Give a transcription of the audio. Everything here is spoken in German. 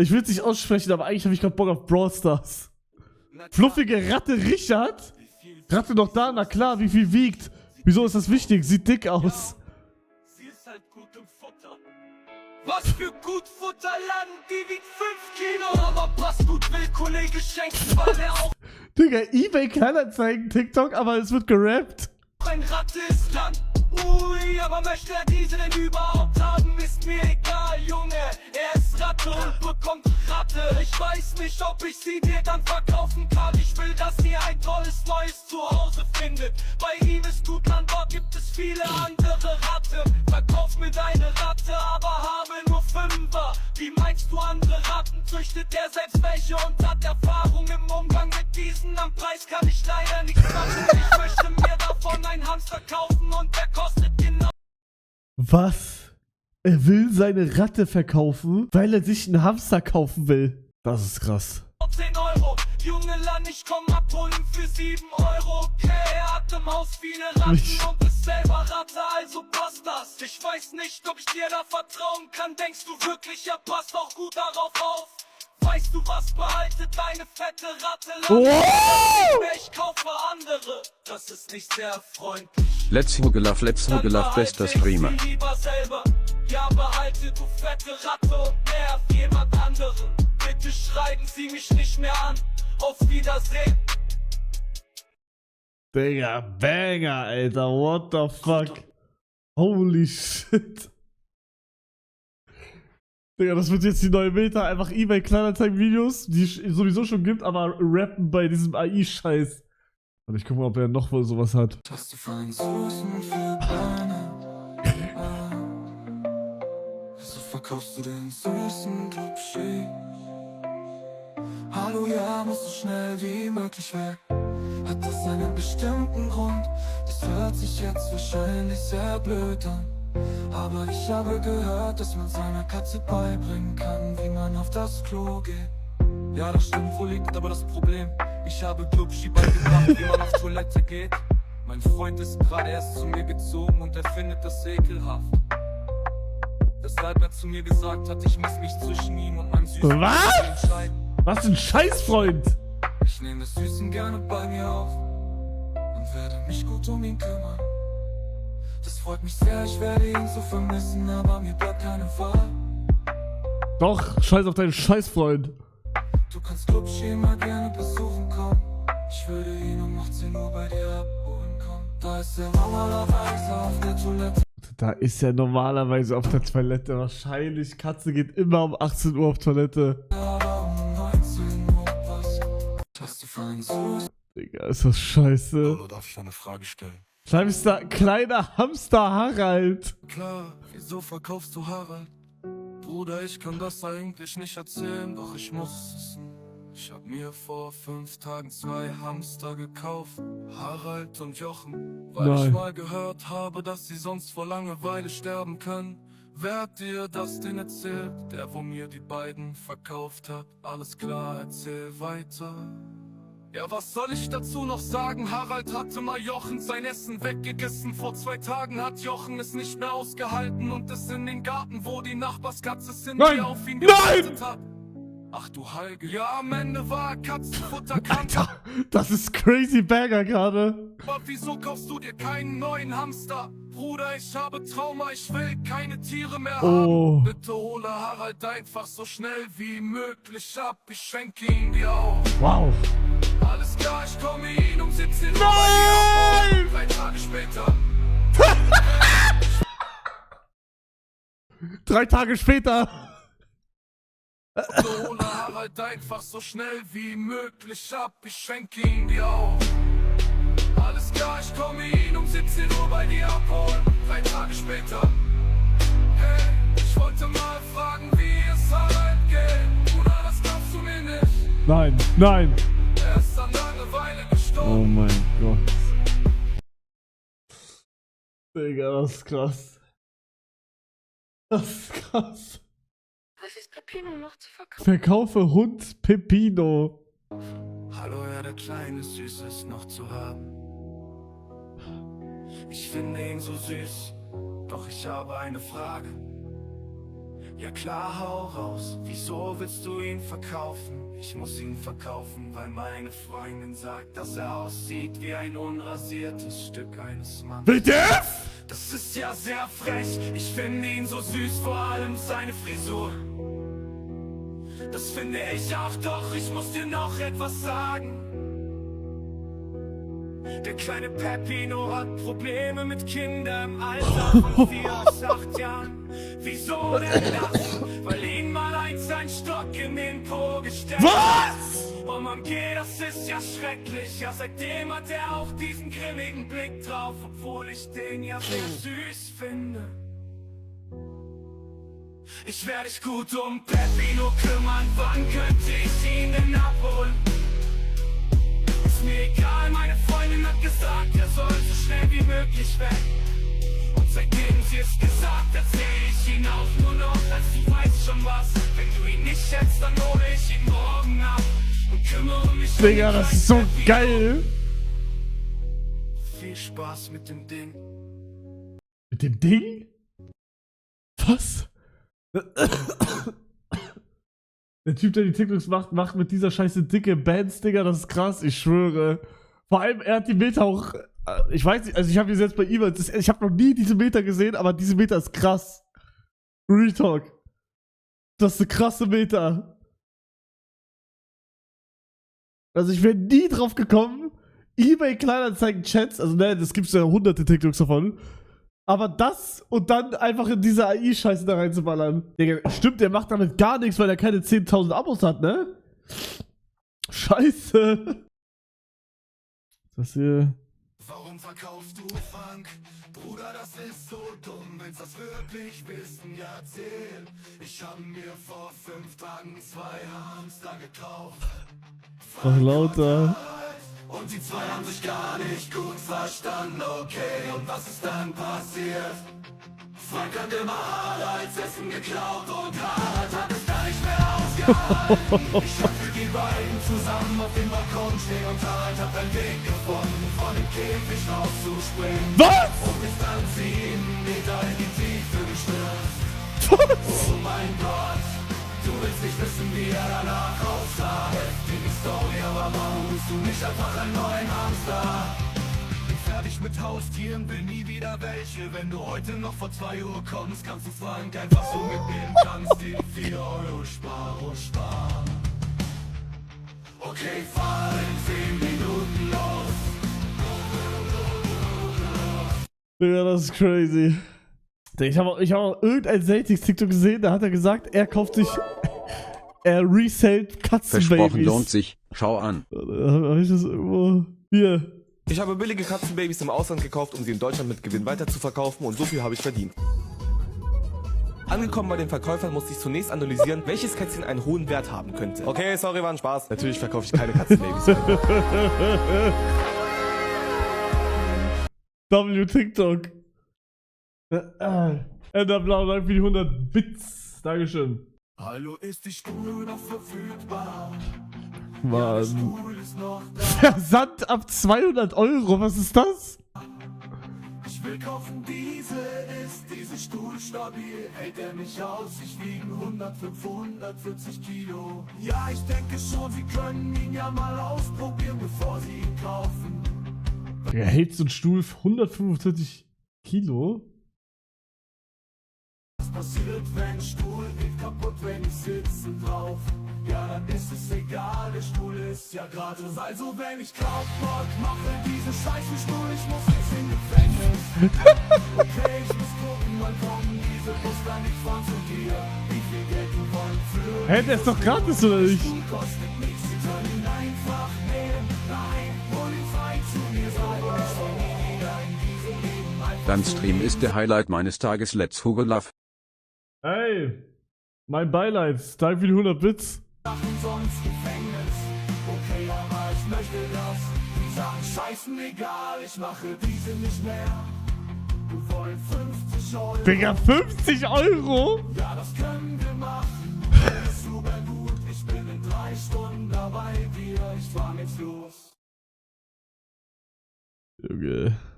Ich will es nicht aussprechen, aber eigentlich habe ich gerade Bock auf Brawl Stars. Fluffige Ratte Richard? Ratte noch da? Na klar, wie viel wiegt? Wieso ist das wichtig? Sieht dick aus. Sie ist halt gut im Futter. Was für gut Futterland, die wiegt 5 Kilo. Aber passt gut, will Kollege schenken, weil er auch Digga, eBay Kleinanzeigen, TikTok, aber es wird gerappt. ein Ratte ist dann. Ui, aber möchte er diese denn überhaupt haben, ist mir egal, Junge. Er ist Ratte und bekommt Ratte. Ich weiß nicht, ob ich sie dir dann verkaufen kann. Ich will, dass sie ein tolles neues Zuhause findet. Bei ihm ist gut, an Bord gibt es viele andere Ratten. Verkauf mir deine Ratte, aber habe nur 5er. Wie meinst du, andere Ratten züchtet er selbst welche und hat Erfahrung im Umgang mit diesen? Am Preis kann ich leider nichts machen. Ich möchte mir davon ein Hamster kaufen und der kostet genau. Was? Er will seine Ratte verkaufen, weil er sich einen Hamster kaufen will. Das ist krass. 10 Euro. Junge Land, ich komm abholen für 7 Euro. Okay, er hat im Haus viele Ratten und ist selber Ratte, also passt das. Ich weiß nicht, ob ich dir da vertrauen kann. Denkst du wirklich, er passt auch gut darauf auf? Weißt du was, behalte deine fette Ratte. Ich kaufe andere. Das ist nicht sehr freundlich. Let's Hugelaf, bester Streamer. Lieber selber. Ja, behalte du fette Ratte und nerv jemand anderen. Bitte schreiben Sie mich nicht mehr an. Auf Wiedersehen. Digga, Banger, Alter. What the fuck? Holy shit. Digga, das wird jetzt die neue Meta. Einfach eBay Kleinanzeigen-Videos, die es sowieso schon gibt, aber rappen bei diesem AI-Scheiß. Und ich guck mal, ob er noch wohl sowas hat. Verkaufst du den süßen Clubschi? Hallo, ja, musst so schnell wie möglich weg. Hat das einen bestimmten Grund? Das hört sich jetzt wahrscheinlich sehr blöd an. Aber ich habe gehört, dass man seiner Katze beibringen kann, wie man auf das Klo geht. Ja, das stimmt, wo liegt aber das Problem? Ich habe Clubschi beigebracht, wie man auf Toilette geht. Mein Freund ist gerade erst zu mir gezogen und er findet das ekelhaft. Deshalb er zu mir gesagt hat, ich muss mich zwischen ihm und meinem Süßen entscheiden. Was ein Scheißfreund! Ich nehme das Süßen gerne bei mir auf und werde mich gut um ihn kümmern. Das freut mich sehr, ich werde ihn so vermissen, aber mir bleibt keine Wahl. Doch, scheiß auf deinen Scheißfreund. Du kannst Clubschi immer gerne besuchen kommen. Ich würde ihn um 18 Uhr bei dir abholen kommen. Da ist er normalerweise auf der Toilette. Da ist er normalerweise auf der Toilette. Wahrscheinlich, Katze geht immer um 18 Uhr auf Toilette. Aber um 19 Uhr was hast du für einen Süß? Digga, ist das scheiße. Hallo, darf ich eine Frage stellen? Kleiner Hamster Harald. Klar, wieso verkaufst du Harald? Bruder, ich kann das eigentlich nicht erzählen, doch ich muss es. Ich hab mir vor 5 Tagen 2 Hamster gekauft, Harald und Jochen, weil ich mal gehört habe, dass sie sonst vor Langeweile sterben können. Wer hat dir das denn erzählt? Der, wo mir die beiden verkauft hat. Alles klar, erzähl weiter. Ja, was soll ich dazu noch sagen? Harald hatte mal Jochen sein Essen weggegessen. Vor 2 Tagen hat Jochen es nicht mehr ausgehalten und es in den Garten, wo die Nachbarskatze sind, die auf ihn gewartet hat. Ach du Heige, ja, am Ende war Katzenfutter krank. Alter, das ist crazy Banger gerade. Aber wieso kaufst du dir keinen neuen Hamster? Bruder, ich habe Trauma, ich will keine Tiere mehr haben. Bitte hole Harald einfach so schnell wie möglich ab. Ich schenke ihn dir auf. Wow. Alles klar, ich komme ihn um 17 Uhr bei dir ab. 3 Tage später. 3 Tage später. So hole Harald einfach so schnell wie möglich ab. Ich schenke ihn dir auf. Alles klar, ich komme ihn um 17 Uhr bei dir abholen. 3 Tage später. Hey, ich wollte mal fragen, wie es Harald geht. Bruder, das glaubst du mir nicht. Nein, nein. Er ist an Langeweile gestorben. Oh mein Gott. Digga, das ist krass. Das ist krass. Was ist Peppino noch zu verkaufen? Verkaufe Hund Peppino. Hallo, ja, der kleine Süße ist noch zu haben. Ich finde ihn so süß, doch ich habe eine Frage. Ja klar, hau raus, wieso willst du ihn verkaufen? Ich muss ihn verkaufen, weil meine Freundin sagt, dass er aussieht wie ein unrasiertes Stück eines Mannes. Bitte? Das ist ja sehr frech, ich finde ihn so süß, vor allem seine Frisur. Das finde ich auch, doch ich muss dir noch etwas sagen. Der kleine Peppino hat Probleme mit Kindern im Alter von 4 bis 8 Jahren. Wieso denn das? Weil ihm mal ein Stock in den Po gestellt hat. Was? Oh Mann, geh, das ist ja schrecklich. Ja, seitdem hat er auch diesen grimmigen Blick drauf, obwohl ich den ja sehr süß finde. Ich werde dich gut um Peppino kümmern, wann könnte ich ihn denn abholen? Ist mir egal, meine Freundin hat gesagt, er soll so schnell wie möglich weg. Und seitdem sie es gesagt, erzähle ich ihn auch nur noch, als ich weiß schon was. Wenn du ihn nicht schätzt, dann hole ich ihn morgen ab und kümmere mich um Digga, das ist so geil. Viel Spaß mit dem Ding. Mit dem Ding? Was? Der Typ, der die TikToks macht mit dieser scheiße dicke Bands, Digga, das ist krass, ich schwöre. Vor allem, er hat die Meter auch, ich weiß nicht, also ich habe die jetzt bei ihm, ich habe noch nie diese Meter gesehen, aber diese Meter ist krass. Real Talk. Das ist eine krasse Meter. Also ich wäre nie drauf gekommen, eBay Kleinanzeigen-Chats, also ne, das gibt's ja hunderte TikToks davon, aber das und dann einfach in diese AI-Scheiße da reinzuballern. Digga, stimmt, der macht damit gar nichts, weil er keine 10.000 Abos hat, ne? Scheiße. Das hier. Warum verkaufst du Funk? Bruder, das ist so dumm, willst das wirklich wissen? Ja, erzähl. Ich hab mir vor 5 Tagen 2 Hamster gekauft. Mach lauter. Und die 2 haben sich gar nicht gut verstanden, okay, und was ist dann passiert? Frank hat immer Haralds Essen geklaut und Harald hat es gar nicht mehr ausgehalten. Ich hab für die beiden zusammen auf dem Balkon stehen und Harald hat einen Weg gefunden, von dem Käfig rauszuspringen. Was? Und ist dann 7 Meter in die Tiefe gestürzt. Was? Oh mein Gott, du willst nicht wissen, wie er danach aussah. Heftige Story, aber warum bist du nicht einfach ein neuer Hamster? Bin fertig mit Haustieren, will nie wieder welche. Wenn du heute noch vor 2 Uhr kommst, kannst du Frank einfach so mitnehmen. Kannst dir 4 Euro sparen. Okay, fahr in 10 Minuten los. Digga, das ist crazy. Ich habe auch irgendein Celtics-TikTok gesehen, da hat er gesagt, er kauft sich, er resellt Katzenbabys. Versprochen lohnt sich. Schau an. Hab ich das irgendwo? Hier. Ich habe billige Katzenbabys im Ausland gekauft, um sie in Deutschland mit Gewinn weiterzuverkaufen und so viel habe ich verdient. Angekommen bei den Verkäufern musste ich zunächst analysieren, welches Kätzchen einen hohen Wert haben könnte. Okay, sorry, war ein Spaß. Natürlich verkaufe ich keine Katzenbabys. TikTok. Enderblau, danke für die 100 Bits. Dankeschön. Hallo, ist die Stuhl noch verfügbar? Mann. Stuhl ist noch da. Versand ab 200 Euro, was ist das? Ich will kaufen ist diese Stuhl stabil? Hält er mich aus? Ich wiege 140 Kilo. Ja, ich denke schon, Sie können ihn ja mal ausprobieren, bevor Sie ihn kaufen. Er hält so einen Stuhl 145 Kilo? Was passiert, wenn Stuhl geht kaputt, wenn ich sitze drauf? Ja, dann ist es egal, der Stuhl ist ja gratis. Also wenn ich Kraftsport mache, diese scheiße Stuhl, ich muss jetzt in Gefängnis. Okay, ich muss gucken, wann kommen diese Muster nicht von zu dir. Wie viel Geld du wollen für? Hä, der ist doch gratis, oder nicht? Stuhl kostet nichts, sie können ihn einfach nehmen. Nein, Polizei zu mir sagen, ich soll nie wieder in diesem Leben einfach Dein so Stream ist der Highlight meines Tages. Let's Hugo Love. Hey, mein Beileid. Danke für die 100 Bits. Sachen sonst Gefängnis. Okay, aber ich möchte das. Die Sachen scheißen egal, ich mache diese nicht mehr. Wir wollen 50 Euro. Digga, 50 Euro? Ja, das